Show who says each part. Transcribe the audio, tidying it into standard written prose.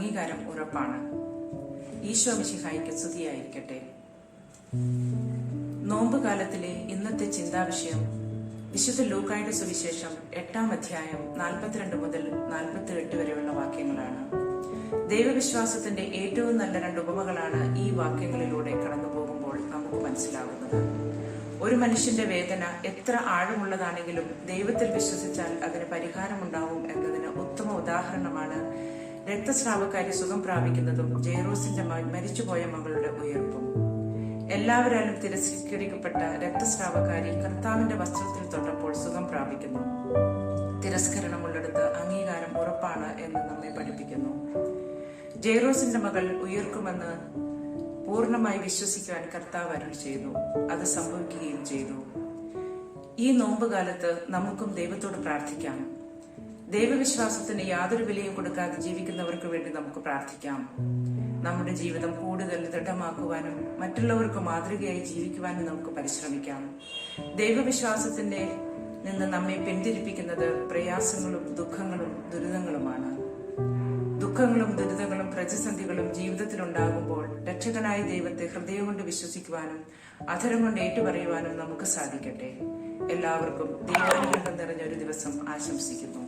Speaker 1: അംഗീകാരം ഉറപ്പാണ്. ഈശോ മിശിഹായ്ക്ക് സ്തുതിയായിരിക്കട്ടെ. നോമ്പുകാലത്തിലെ ഇന്നത്തെ ചിന്താവിഷയം വിശുദ്ധ ലൂക്കായുടെ സുവിശേഷം 8-ാം അധ്യായം 42 മുതൽ 48 വരെയുള്ള വാക്യങ്ങളാണ്. ദൈവവിശ്വാസത്തിന്റെ ഏറ്റവും നല്ല 2 ഉപമകളാണ് ഈ വാക്യങ്ങളിലൂടെ കടന്നു പോകുമ്പോൾ നമുക്ക് മനസ്സിലാകുന്നത്. ഒരു മനുഷ്യന്റെ വേദന എത്ര ആഴമുള്ളതാണെങ്കിലും ദൈവത്തിൽ വിശ്വസിച്ചാൽ അതിന് പരിഹാരമുണ്ടാവും എന്നതിന് ഉത്തമ ഉദാഹരണമാണ് രക്തസ്രാവക്കാരി സുഖം പ്രാപിക്കുന്നതും ജെയ്റോസിന്റെ മരിച്ചുപോയ മകളുടെ ഉയർപ്പും. എല്ലാവരാലും തിരസ്കരിക്കപ്പെട്ട രക്തസ്രാവക്കാരി കർത്താവിന്റെ വസ്ത്രത്തിൽ തൊട്ടപ്പോൾ സുഖം പ്രാപിക്കുന്നു. തിരസ്കരണമുള്ളിടത്ത് അംഗീകാരം ഉറപ്പാണ് എന്ന് നമ്മെ പഠിപ്പിക്കുന്നു. ജെയ്റോസിന്റെ മകൾ ഉയർക്കുമെന്ന് പൂർണ്ണമായി വിശ്വസിക്കുവാൻ കർത്താവ് അരുൾ ചെയ്തു. അത് സംഭവിക്കുകയും ചെയ്തു. ഈ നോമ്പുകാലത്ത് നമുക്കും ദൈവത്തോട് പ്രാർത്ഥിക്കാം. ദൈവവിശ്വാസത്തിന് യാതൊരു വിലയും കൊടുക്കാതെ ജീവിക്കുന്നവർക്ക് വേണ്ടി നമുക്ക് പ്രാർത്ഥിക്കാം. നമ്മുടെ ജീവിതം കൂടുതൽ ദൃഢമാക്കുവാനും മറ്റുള്ളവർക്ക് മാതൃകയായി ജീവിക്കുവാനും നമുക്ക് പരിശ്രമിക്കാം. ദൈവവിശ്വാസത്തിന്റെ നിന്ന് നമ്മെ പിന്തിരിപ്പിക്കുന്നത് പ്രയാസങ്ങളും ദുഃഖങ്ങളും ദുരിതങ്ങളുമാണ്. ദുഃഖങ്ങളും ദുരിതങ്ങളും പ്രതിസന്ധികളും ജീവിതത്തിലുണ്ടാകുമ്പോൾ രക്ഷകനായ ദൈവത്തെ ഹൃദയം കൊണ്ട് വിശ്വസിക്കുവാനും അധരം കൊണ്ട് ഏറ്റുപറയുവാനും നമുക്ക് സാധിക്കട്ടെ. എല്ലാവർക്കും ദൈവാനുഗ്രഹം നിറഞ്ഞ ഒരു ദിവസം ആശംസിക്കുന്നു.